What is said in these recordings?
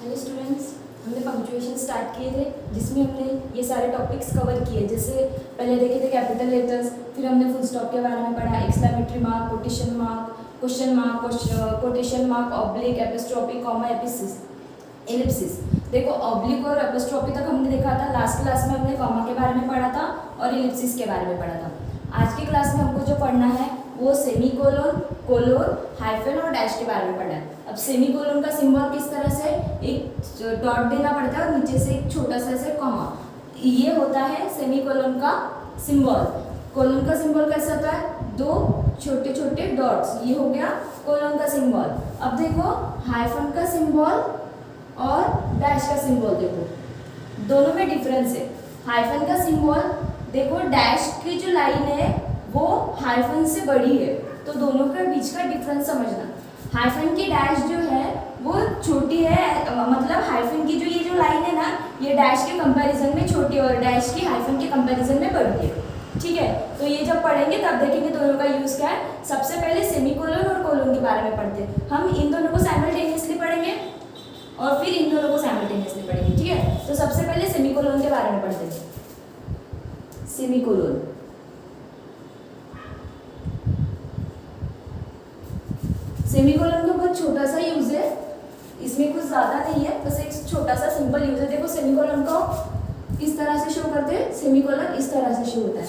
Hello students, हमने punctuation start किए थे जिसमें हमने ये सारे टॉपिक्स कवर किए। जैसे पहले देखे थे कैपिटल लेटर्स, फिर हमने फुल स्टॉप के बारे में पढ़ा, exclamatory mark, quotation mark, question mark, quotation mark, oblique, apostrophe, comma, ellipsis. देखो ऑब्लिक और एपिस्ट्रोफी तक हमने देखा था। लास्ट क्लास में हमने कॉमा के बारे में पढ़ा था और एलिप्सिस के बारे में पढ़ा था। आज की क्लास में हमको जो पढ़ना है वो सेमीकोलन, कोलोन, हाइफन और डैश के बारे में पढ़ना है। अब सेमीकोलन का सिंबल किस तरह से, एक डॉट देना पड़ता है और नीचे से एक छोटा सा ऐसे कॉमा, ये होता है सेमीकोलन का सिंबल। कोलन का सिंबल कैसा होता है, दो छोटे छोटे डॉट्स, ये हो गया कोलन का सिंबल। अब देखो हाइफन का सिंबल और डैश का सिंबल, देखो दोनों में डिफरेंस है। हाइफन का सिंबल देखो, डैश की जो लाइन है वो हाइफन से बड़ी है, तो दोनों के बीच का डिफरेंस समझना। हाइफन की डैश जो है वो छोटी है, मतलब हाइफन की जो ये जो लाइन है ना, ये डैश के कंपैरिजन में छोटी है और डैश की हाइफन के कंपैरिजन में बड़ी है। ठीक है, तो ये जब पढ़ेंगे तब देखेंगे दोनों का यूज क्या है। सबसे पहले सेमीकोलन और कोलन के बारे में पढ़ते हैं। हम इन दोनों को साइमल्टेनियसली पढ़ेंगे और फिर इन दोनों को साइमल्टेनियसली पढ़ेंगे। ठीक है, तो सबसे पहले सेमीकोलन के बारे में पढ़ते हैं। सेमीकोलन, सेमीकोलन का बहुत छोटा सा यूज है, इसमें कुछ ज्यादा नहीं है, बस एक छोटा सा सिंपल यूज है। देखो सेमीकोलन को इस तरह से शो करते हैं, सेमीकोलन इस तरह से शो होता है।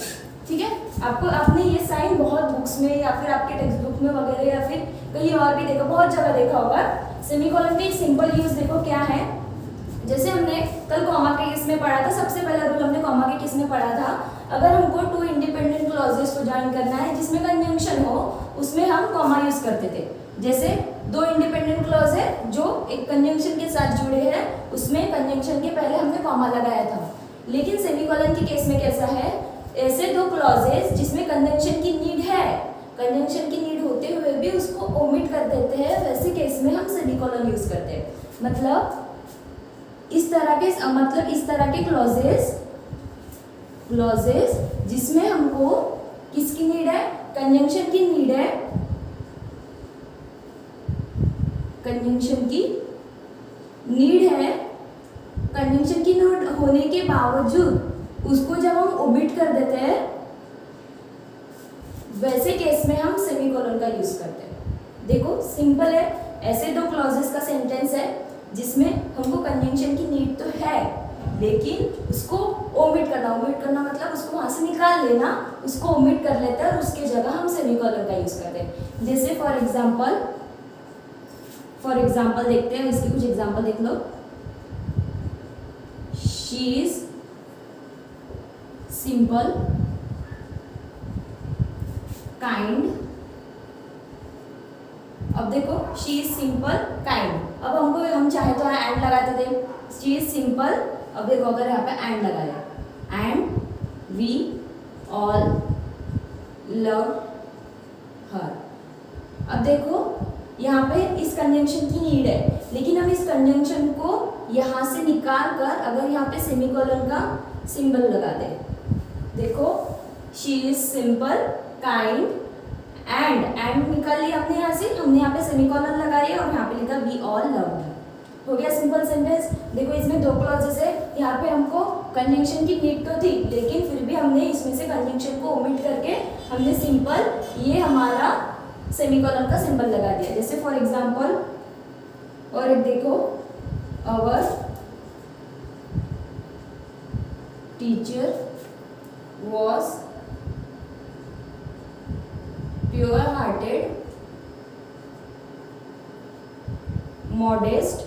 ठीक है, आपको आपने ये साइन बहुत बुक्स में या फिर आपके टेक्स्ट बुक में वगैरह या फिर कहीं और भी देखा, बहुत जगह देखा होगा। सेमीकोलन के सिंपल यूज देखो क्या है। जैसे हमने कल कॉमा के केस में पढ़ा था, सबसे पहला रूल हमने कॉमा के केस में पढ़ा था। अगर हमको टू इंडिपेंडेंट क्लॉजेस को ज्वाइन करना है जिसमें कंजंक्शन हो, उसमें हम कॉमा यूज करते थे। जैसे दो इंडिपेंडेंट क्लॉज है जो एक कंजंक्शन के साथ जुड़े हैं, उसमें कंजंक्शन के पहले हमने कॉमा लगाया था। लेकिन सेमीकोलन के केस में कैसा है, ऐसे दो क्लॉजेस जिसमें कंजंक्शन की नीड है, कंजंक्शन की नीड होते हुए भी उसको ओमिट कर देते हैं, वैसे केस में हम सेमीकोलन यूज करते हैं। मतलब इस तरह के क्लॉजेस जिसमें हमको किसकी नीड है, कंजंक्शन की नीड है, कंजंक्शन की नीड है, कंजंक्शन की नीड होने के बावजूद उसको जब हम ओमिट कर देते हैं, वैसे केस में हम सेमीकोलन का यूज करते हैं। देखो सिंपल है, ऐसे दो क्लॉजेस का सेंटेंस है जिसमें हमको कंजंक्शन की नीड तो है लेकिन उसको ओमिट करना मतलब उसको वहां से निकाल लेना, उसको ओमिट कर लेते हैं और उसके जगह हम सेमीकोलन का यूज करते हैं। जैसे फॉर एग्जाम्पल देखते हैं, इसके कुछ एग्जाम्पल देख लो। She is simple, kind. अब देखो शी इज सिंपल काइंड, अब हम चाहे तो एंड लगाते थे, शी इज सिंपल। अब देखो अगर यहाँ पे एंड लगाया, and we all love her. अब देखो यहाँ पे इस कंजंक्शन की नीड है, लेकिन हम इस कंजंक्शन को यहाँ से निकाल कर अगर यहाँ पे सेमीकोलन का सिंबल लगा दे, देखो she is simple kind and निकाल लिया हमने यहाँ से, हमने यहाँ पे सेमीकोलन लगाया और यहाँ पे लिखा वी ऑल लव। हो गया सिंपल सेंटेंस। देखो इसमें दो क्लॉजेस है, यहाँ पे हमको कंजंक्शन की नीड तो थी लेकिन फिर भी हमने इसमें से कंजंक्शन को ओमिट करके हमने सिंपल ये हमारा सेमीकोलन का सिंबल लगा दिया। जैसे फॉर एग्जांपल और एक देखो, our teacher was pure hearted, modest.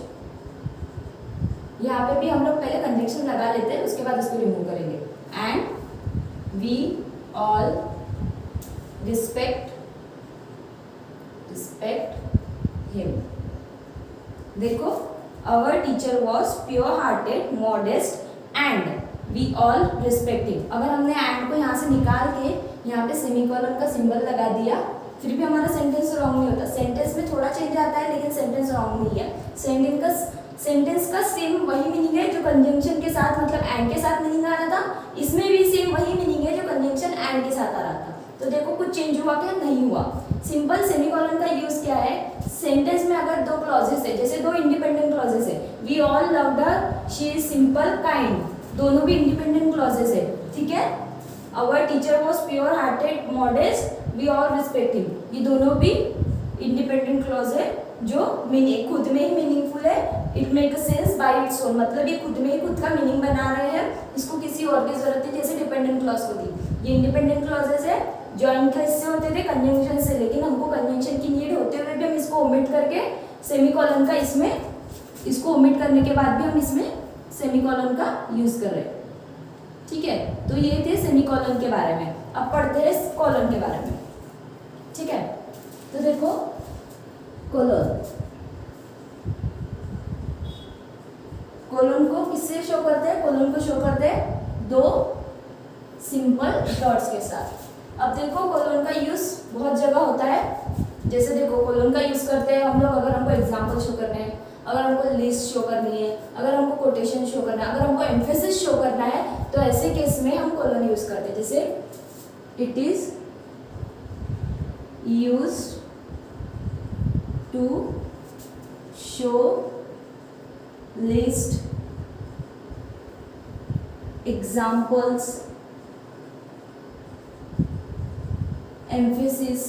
यहाँ पे भी हम लोग पहले कंजंक्शन लगा लेते हैं, उसके बाद उसको रिमूव करेंगे। And we all respect him. देखो our teacher was pure hearted, modest and we all respect him. अगर हमने एंड को यहाँ से निकाल के यहाँ पे सेमीकोलन का सिंबल लगा दिया, फिर भी हमारा सेंटेंस रॉन्ग नहीं होता। सेंटेंस में थोड़ा चेंज आता है लेकिन सेंटेंस रॉन्ग नहीं है। सेंटेंस का सेम वही मीनिंग है जो कंजंक्शन के साथ मतलब एंड के साथ मीनिंग आ रहा था, इसमें भी सेम वही मीनिंग है जो कंजंक्शन एंड के साथ आ रहा था। तो देखो कुछ चेंज हुआ क्या? नहीं हुआ। सिंपल सेमीकोलन का यूज क्या है? सेंटेंस में अगर दो क्लॉजेस है, जैसे दो इंडिपेंडेंट क्लॉजेस है, we all loved her, she is simple kind, दोनों भी इंडिपेंडेंट क्लॉजेस है, ठीक है। Our teacher was pure hearted modest, we all respect him, ये दोनों भी इंडिपेंडेंट क्लॉज है जो खुद में ही मीनिंगफुल है। It make a sense by its own, मतलब ये खुद में ही खुद का मीनिंग बना रहे हैं, इसको किसी और की जरूरत नहीं, जैसे डिपेंडेंट क्लॉज होती। ये इंडिपेंडेंट क्लॉजेस है, जॉइन का हिस्से होते थे कंजंक्शन से, लेकिन हमको कंजंक्शन की नीड होते हुए भी हम इसको ओमिट करके सेमीकोलन का इसमें, इसको ओमिट करने के बाद भी हम इसमें सेमीकोलन का यूज कर रहे हैं, ठीक है। तो ये थे सेमीकोलन के बारे में। अब पढ़ते हैं कोलन के बारे में, ठीक है। तो देखो कोलन, कोलन को किससे शो करते हैं? कोलन को शो करते हैं दो सिंपल डॉट्स के साथ। अब देखो कोलन का यूज बहुत जगह होता है, जैसे देखो कोलन का यूज करते हैं हम लोग अगर हमको एग्जाम्पल शो करने हैं, अगर हमको लिस्ट शो करनी है, अगर हमको कोटेशन शो करना है, अगर हमको एम्फेसिस शो करना है, तो ऐसे केस में हम कोलन यूज करते हैं। जैसे it is used to show list examples, emphasis,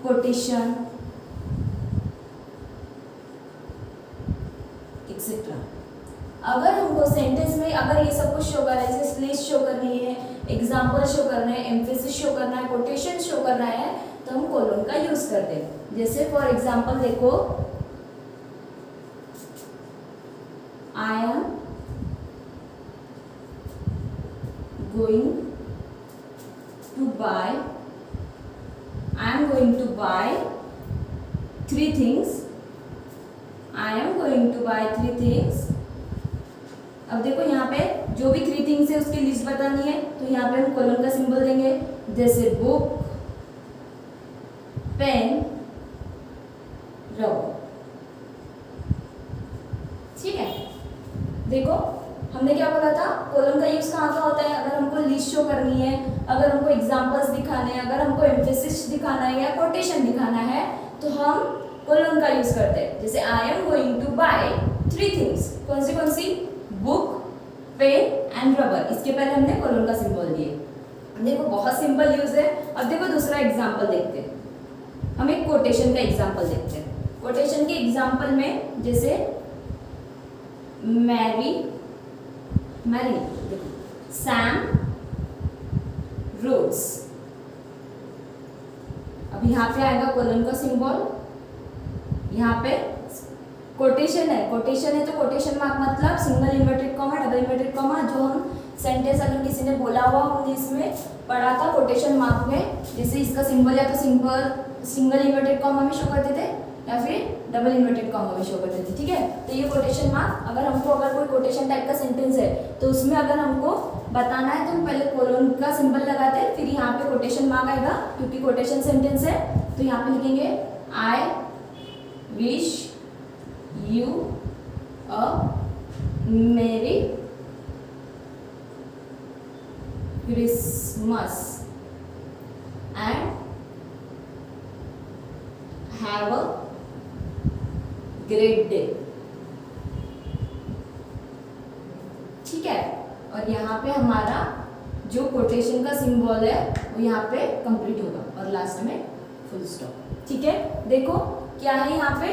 quotation etcetera. अगर हमको सेंटेंस में अगर ये सब कुछ शो करना है, जैसे लिस्ट शो करनी है, एग्जाम्पल शो करना है, एम्फेसिस शो करना है, कोटेशन शो करना है, तो हम कोलन का यूज करते हैं। जैसे फॉर एग्जाम्पल देखो, I am going to buy, I am going to buy 3 things. I am going to buy 3 things. अब देखो यहाँ पे जो भी 3 things है उसकी लिस्ट बतानी है, तो यहाँ पे हम कोलन का सिंबल देंगे, जैसे बुक, पेन, रबर, ठीक है। देखो हमने क्या बोला था, कोलन का यूज कहाँ का होता है? अगर हमको लिस्ट शो करनी है, अगर हमको एग्जांपल्स दिखाने हैं, अगर हमको एम्फेसिस दिखाना है या कोटेशन दिखाना है, तो हम कोलन का यूज करते हैं। जैसे I am going to buy 3 things, कौन सी? Book, pen and rubber. इसके पहले हमने कोलन का सिंबल दिए। देखो बहुत सिंपल यूज है। अब देखो दूसरा एग्जाम्पल देखते हैं, हम एक कोटेशन का एग्जाम्पल देखते हैं। कोटेशन के एग्जाम्पल में जैसे मैरी, देखो सैम रोड्स। अब यहाँ पे आएगा कोलन का सिंबल, यहाँ पे कोटेशन है, तो कोटेशन मार्क मतलब single inverted comma, double inverted comma, जो हम सेंटेंस अगर किसी ने बोला हुआ हमने इसमें पढ़ा था कोटेशन मार्क में, जैसे इसका सिंबल या तो सिंगल इन्वर्टेड कॉमा में शो करते थे या फिर डबल इन्वर्टेड कॉमा में शो करते थे, ठीक है। तो ये कोटेशन मार्क, अगर कोई कोटेशन टाइप का सेंटेंस है तो उसमें अगर हमको बताना है तो हम पहले कोलन का सिंबल लगाते हैं, फिर यहाँ पे कोटेशन मार्क आएगा, क्योंकि कोटेशन सेंटेंस है। तो यहाँ पे लिखेंगे आई विश यू अ मेरी Christmas and have a great day, ठीक है। और यहाँ पे हमारा जो कोटेशन का सिंबल है वो यहाँ पे कंप्लीट होगा और लास्ट में फुल स्टॉप, ठीक है। देखो क्या है यहाँ पे,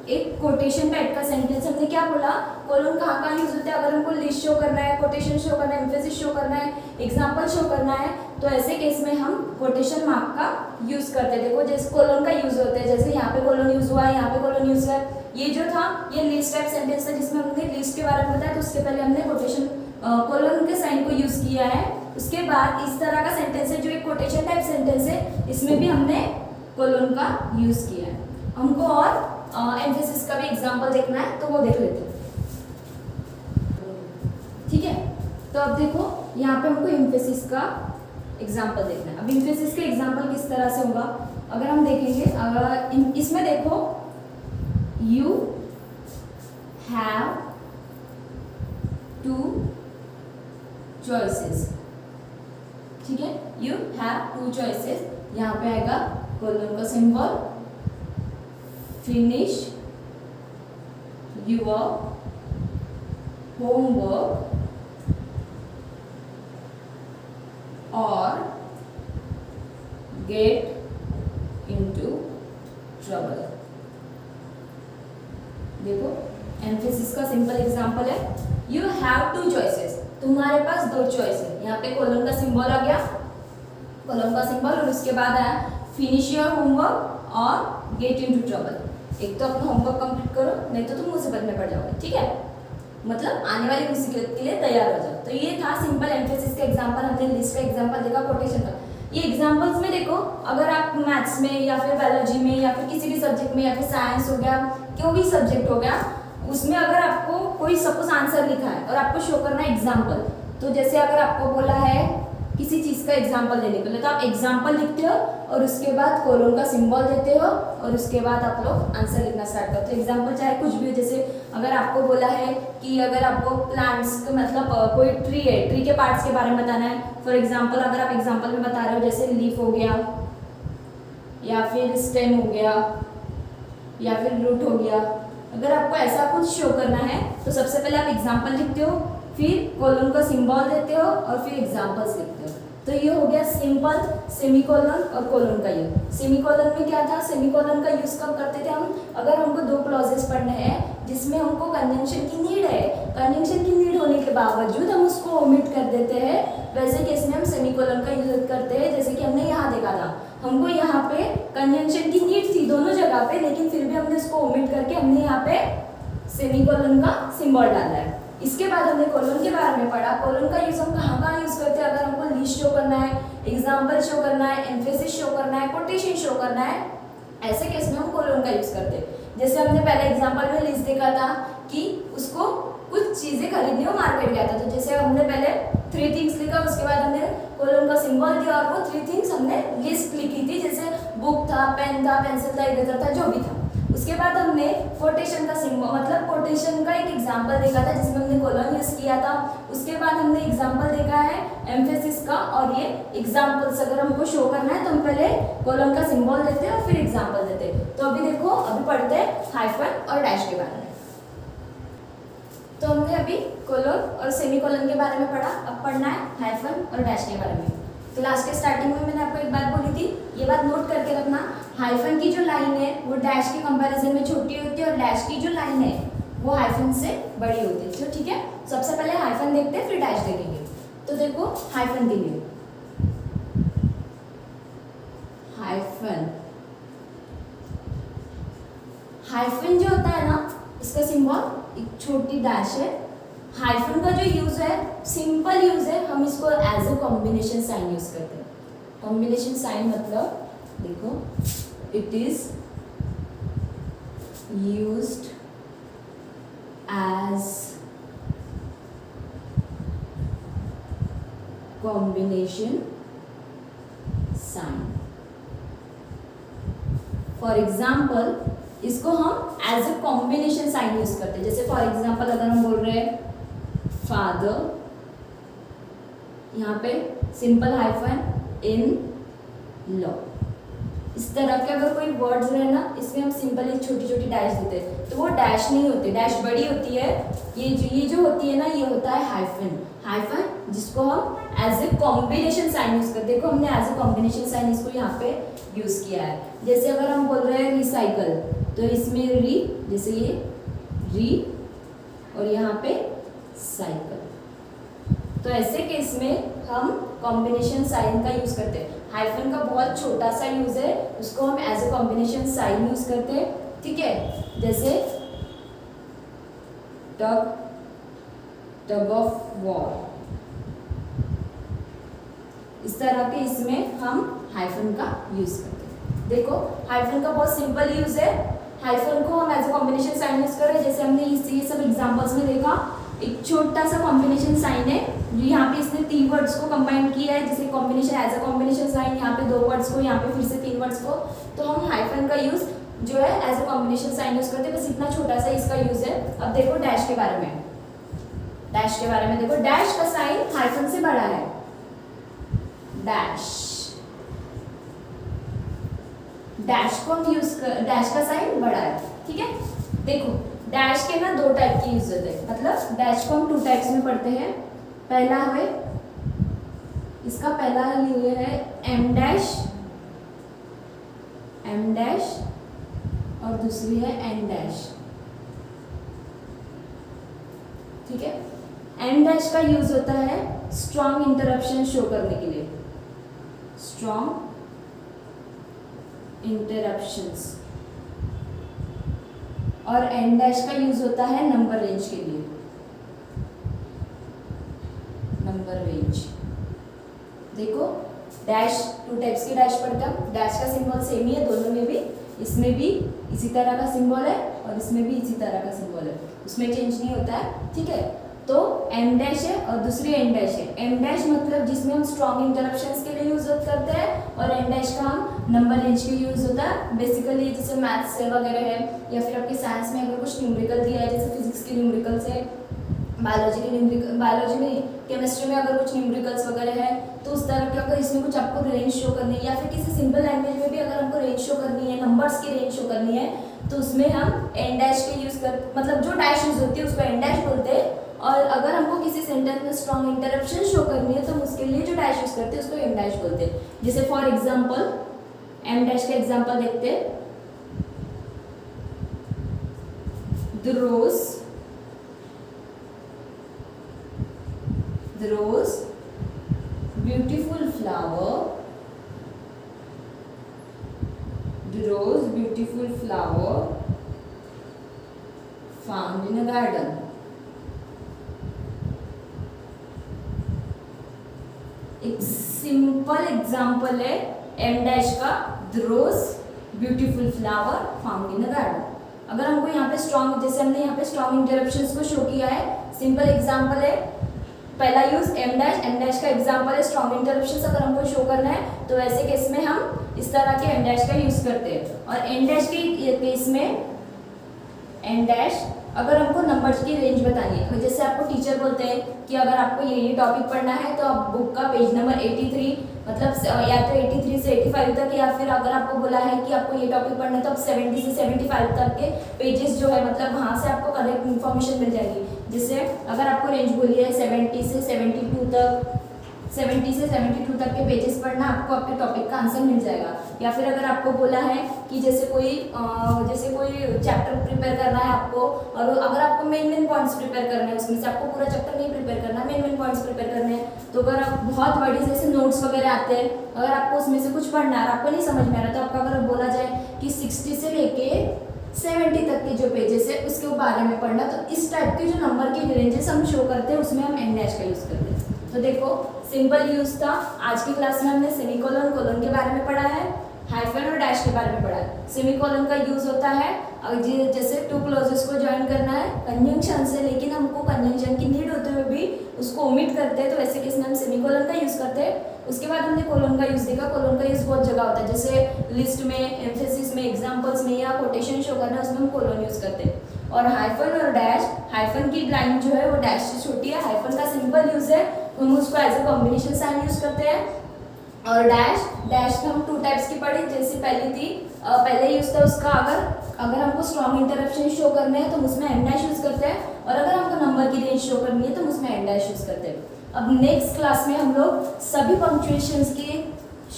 एक कोटेशन टाइप का सेंटेंस। हमने क्या बोला, कोलन कहाँ यूज होता है? अगर हमको लिस्ट शो करना है, कोटेशन शो करना है, एम्फेसिस शो करना है, एग्जाम्पल शो करना है, तो ऐसे केस में हम कोटेशन मार्क का यूज करते हैं। देखो जैसे कोलन का यूज होता है, जैसे यहाँ पे कोलन यूज हुआ है, यहाँ पे कोलन यूज हुआ है। ये जो था ये लिस्ट टाइप सेंटेंस था जिसमें हमने लिस्ट के बारे में बताया, तो उसके पहले हमने कोटेशन कोलन के साइन को यूज किया है। उसके बाद इस तरह का सेंटेंस है जो एक कोटेशन टाइप सेंटेंस है, इसमें भी हमने कोलन का यूज किया है। हमको और एम्फेसिस का भी एग्जांपल देखना है तो वो देख लेते हैं, ठीक है। तो अब देखो यहाँ पे हमको एम्फेसिस का एग्जांपल देखना है। अब एम्फेसिस का एग्जांपल किस तरह से होगा, अगर हम देखेंगे, इसमें देखो यू हैव 2 choices, ठीक है, यू हैव टू चॉइसेस, यहाँ पे आएगा कोलन का सिंबल, फिनिश योर होमवर्क और गेट इनटू ट्रबल। देखो एम्फेसिस का सिंपल एग्जांपल है, यू हैव टू चॉइसेस, तुम्हारे पास दो चॉइस है। यहाँ पे कोलन का सिंबल आ गया, कोलन का सिंबल, और उसके बाद आया फिनिश योर होमवर्क और गेट इनटू ट्रबल। एक तो अपना होमवर्क कंप्लीट करो, नहीं तो तुम मुसीबत में पड़ जाओगे, ठीक है, मतलब आने वाली मुसीबत के लिए तैयार हो जाओ। तो ये था सिंपल एम्फेसिस का एग्जांपल, हमने लिस्ट का एग्जांपल देखा, कोटेशन का। ये एग्जांपल्स में देखो, अगर आप मैथ्स में या फिर बायोलॉजी में या फिर किसी भी सब्जेक्ट में या फिर साइंस हो गया, कोई भी सब्जेक्ट हो गया, उसमें अगर आपको कोई सपोज आंसर लिखा है और आपको शो करना है एग्जांपल, तो जैसे अगर आपको बोला है किसी चीज़ का एग्जांपल देने के लिए, तो आप एग्जांपल लिखते हो और उसके बाद कोलन का सिंबल देते हो और उसके बाद आप लोग आंसर लिखना स्टार्ट करते हो। एग्जांपल चाहे कुछ भी हो, जैसे अगर आपको बोला है कि अगर आपको प्लांट्स का मतलब कोई ट्री है, ट्री के पार्ट्स के बारे में बताना है, फॉर एग्जाम्पल अगर आप एग्जाम्पल में बता रहे हो जैसे लीफ हो गया या फिर स्टेम हो गया या फिर रूट हो गया, अगर आपको ऐसा कुछ शो करना है तो सबसे पहले आप एग्जाम्पल लिखते हो, फिर कोलन का सिंबल देते हो और फिर एग्जाम्पल्स लिखते हो। तो ये हो गया सिंपल सेमीकोलन और कोलन का यूज। सेमीकोलन में क्या था, सेमीकोलन का यूज कब करते थे हम, अगर हमको दो क्लॉजेस पढ़ने हैं जिसमें हमको कंजंक्शन की नीड है, कंजंक्शन की नीड होने के बावजूद हम उसको ओमिट कर देते हैं, वैसे केस में हम सेमीकोलन का यूज करते हैं। जैसे कि हमने यहाँ देखा था, हमको यहाँ पे कंजंक्शन की नीड थी दोनों जगह पे, लेकिन फिर भी हमने उसको ओमिट करके हमने यहाँ पे सेमीकोलन का सिंबल डाला है। इसके बाद हमने कोलन के बारे में पढ़ा, कोलन का यूज हम कहाँ कहाँ यूज करते हैं, अगर हमको लिस्ट शो करना है, एग्जाम्पल शो करना है, एम्फेसिस शो करना है, कोटेशन शो करना है, ऐसे केस में हम कोलन का यूज करते हैं। जैसे हमने पहले एग्जाम्पल में लिस्ट देखा था कि उसको कुछ चीजें खरीदने को मार्केट गया था, तो जैसे हमने पहले 3 थिंग्स लिखा, उसके बाद हमने कोलन का सिंबल दिया और वो 3 थिंग्स हमने लिस्ट लिखी थी, जैसे बुक था, पेन था, पेंसिल था, इरेजर था, जो भी था। उसके बाद हमने कोटेशन का सिंबल मतलब कोटेशन का एक एग्जांपल देखा था जिसमें हमने कोलन यूज किया था। उसके बाद हमने एग्जांपल देखा है एम्फेसिस का, और ये एग्जांपल्स अगर हमको शो करना है तो हम पहले कोलन का सिंबल देते हैं और फिर एग्जांपल देते हैं। तो अभी देखो, अभी पढ़ते हैं हाइफन और डैश के बारे में। तो हमने अभी कोलन और सेमीकोलन के बारे में पढ़ा, अब पढ़ना है हाइफन और डैश के बारे में। क्लास के स्टार्टिंग में मैंने आपको एक बात बोली थी, ये बात नोट करके रखना, हाइफन की जो लाइन है वो डैश के कंपैरिजन में छोटी होती है और डैश की जो लाइन है वो हाइफन से बड़ी होती है। तो ठीक है, सबसे पहले हाइफन देखते हैं फिर डैश देखेंगे। तो देखो हाइफन के लिए, हाइफन, हाइफन जो होता है ना, इसका सिंबल एक छोटी डैश है। हाइफन का जो यूज है सिंपल यूज है, हम इसको as a combination sign use करते हैं। कॉम्बिनेशन साइन मतलब देखो, it is used as combination sign. For example इसको हम as a combination sign use करते हैं। जैसे फॉर एग्जाम्पल अगर हम बोल रहे हैं फादर, यहाँ पे सिंपल हाइफन इन लॉ, इस तरह के अगर कोई वर्ड्स रहे ना, इसमें हम सिंपली छोटी छोटी डैश देते हैं, तो वो डैश नहीं होती, डैश बड़ी होती है। ये जो होती है ना, ये होता है हाइफन। हाइफन जिसको हम as a combination sign use करते हैं। देखो हमने एज ए कॉम्बिनेशन साइन इसको यहाँ पे यूज किया है। जैसे अगर हम बोल रहे हैं रिसाइकल, तो इसमें री, जैसे ये री और यहाँ पे साइकिल, तो ऐसे केस में हम कॉम्बिनेशन साइन का यूज करते हैं। हाइफन का बहुत छोटा सा यूज है, उसको हम as a combination sign use करते हैं, ठीक है। जैसे टग, टग ऑफ वॉर, इस तरह के इसमें हम हाइफन का यूज करते हैं। देखो हाइफन का बहुत सिंपल यूज है, हाइफन को हम as a combination sign use कर रहे हैं। जैसे हमने ये सब एग्जांपल्स में देखा, एक छोटा सा कॉम्बिनेशन साइन है, यहाँ पे इसने 3 वर्ड्स को कंबाइन किया है, जैसे combination as a combination sign, यहाँ पे 2 वर्ड्स को, यहाँ पे फिर से 3 वर्ड्स को, तो हम हाइफन का यूज जो है as a combination sign use करते हैं। बस इतना छोटा सा इसका यूज है। अब देखो डैश के बारे में, डैश के बारे में देखो, डैश का साइन हाइफन से बड़ा है, डैश। डैश को हम यूज कर, डैश का साइन बड़ा है, ठीक है। देखो डैश के ना दो टाइप की यूज होते हैं, मतलब डैश को हम टू टाइप्स में पढ़ते हैं। पहला है, इसका पहला ये है एम डैश, एम डैश, और दूसरी है एन डैश, ठीक है। एन डैश का यूज होता है स्ट्रॉन्ग इंटरप्शन शो करने के लिए, स्ट्रॉन्ग इंटरप्शंस, और एन डैश का यूज होता है नंबर रेंज के लिए, नंबर रेंज। देखो डैश टू टाइप्स के डैश पढ़ते हैं, डैश का सिंबल सेम ही है दोनों में भी, इसमें भी इसी तरह का सिंबल है और इसमें भी इसी तरह का सिंबल है, उसमें चेंज नहीं होता है, ठीक है। तो एम डैश है और दूसरी एन डैश है। एम डैश मतलब जिसमें हम स्ट्रॉन्ग इंटरप्शंस के लिए यूज करते हैं, और एन डैश का हम नंबर रेंज के यूज होता है। बेसिकली जैसे मैथ्स से वगैरह है, या फिर आपके साइंस में अगर कुछ न्यूमेरिकल दिया है, जैसे फिजिक्स के न्यूमेरिकल्स है, बायोलॉजी के न्यूमेरिकल, बायोलॉजी में केमिस्ट्री में अगर कुछ न्यूमेरिकल्स वगैरह है, तो उस तरह के अगर इसमें कुछ आपको रेंज शो करनी है, या फिर किसी सिंपल लैंग्वेज में भी अगर हमको रेंज शो करनी है, नंबर्स की रेंज शो करनी है, तो उसमें हम एन डैश के यूज कर, मतलब जो डैश यूज होती है उसको एन डैश बोलते हैं। और अगर हमको किसी सेंटेंस में स्ट्रॉन्ग इंटरप्शन शो करनी है, तो हम उसके लिए जो डैश यूज करते हैं उसको एम डैश बोलते हैं। जैसे फॉर एग्जाम्पल एम डैश का एग्जाम्पल देखते हैं, the rose beautiful flower, the rose beautiful flower found in a garden। एक सिंपल एग्जाम्पल है एम डैश का, the rose beautiful flower found in a garden. अगर हमको यहाँ पे स्ट्रॉन्ग, जैसे हमने यहाँ पे स्ट्रॉन्ग इंटरप्शंस को शो किया है, सिंपल एग्जाम्पल है, पहला use em dash, em dash का एग्जाम्पल है स्ट्रॉन्ग इंटरप्शंस। अगर हमको शो करना है तो ऐसे केस में हम इस तरह के एम डैश का यूज करते हैं। और एन डैश के केस में, एन डैश अगर हमको नंबर्स की रेंज बतानी है, जैसे आपको टीचर बोलते हैं कि अगर आपको ये टॉपिक पढ़ना है तो आप बुक का पेज नंबर 83, मतलब या तो 83 से 85 तक, या फिर अगर आपको बोला है कि आपको ये टॉपिक पढ़ना है तो आप 70 से 75 तक के पेजेस जो है, मतलब वहाँ से आपको करेक्ट इन्फॉर्मेशन मिल जाएगी। जैसे अगर आपको रेंज बोली है 70 से 72 तक, 70 से 72 तक के पेजेस पढ़ना, आपको आपके टॉपिक का आंसर मिल जाएगा। या फिर अगर आपको बोला है कि जैसे कोई चैप्टर प्रिपेयर करना है आपको, और अगर आपको मेन पॉइंट्स प्रिपेयर करना है, उसमें से आपको पूरा चैप्टर नहीं प्रिपेयर करना, मेन पॉइंट्स प्रिपेयर करने हैं, तो अगर आप बहुत बड़ी जैसे नोट्स वगैरह आते हैं, अगर आपको उसमें से कुछ पढ़ना है और आपको नहीं समझ में आ रहा, तो आपका अगर बोला जाए कि 60 से लेके 70 तक के जो पेजेस है उसके बारे में पढ़ना, तो इस टाइप के जो नंबर के रेंजेस हम शो करते हैं उसमें हम एन डैश का यूज करते हैं। तो देखो सिंपल यूज था। आज की क्लास में हमने सेमीकोलन, कोलन के बारे में पढ़ा है, हाइफन और डैश के बारे में पढ़ा है। सेमीकोलन का यूज होता है जैसे टू क्लॉजेस को ज्वाइन करना है कंजंक्शन से, लेकिन हमको कंजंक्शन की नीड होते हुए भी उसको ओमिट करते हैं, तो वैसे केस में हम सेमीकोलन का यूज करते हैं। उसके बाद हमने कोलन का यूज देखा। कोलन का यूज बहुत जगह होता है, जैसे लिस्ट में, एम्फेसिस में, एग्जाम्पल्स में, या कोटेशन शो करना है उसमें हम कोलन यूज करते हैं। और हाइफन और डैश, हाइफन की लाइन जो है वो डैश से छोटी है, हाइफन का सिंपल यूज है, हम उसको as a combination sign use करते हैं। और डैश हम टू टाइप्स की पढ़ी, जैसे पहली थी, पहले यूज था उसका अगर हमको स्ट्रॉन्ग इंटरप्शन शो करने हैं तो उसमें एन डैश यूज करते हैं, और अगर हमको नंबर की रेंज शो करनी है तो उसमें एन डैश यूज करते हैं। अब नेक्स्ट क्लास में हम लोग सभी पंक्चुएशंस की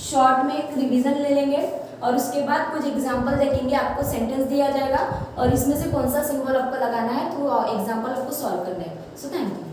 शॉर्ट में एक रिवीजन ले लेंगे, और उसके बाद कुछ एग्जाम्पल देखेंगे, आपको सेंटेंस दिया जाएगा और इसमें से कौन सा सिंबल आपको लगाना है, तो एग्जाम्पल आपको सॉल्व करना है। So thank you.